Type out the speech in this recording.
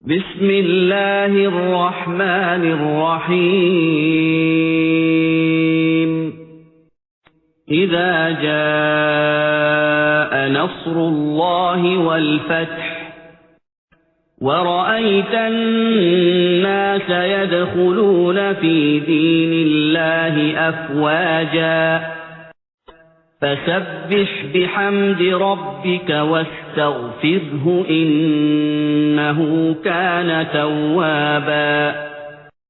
بسم الله الرحمن الرحيم إذا جاء نصر الله والفتح ورأيت الناس يدخلون في دين الله أفواجا فسبح بحمد ربك واستغفره إنه كان توابا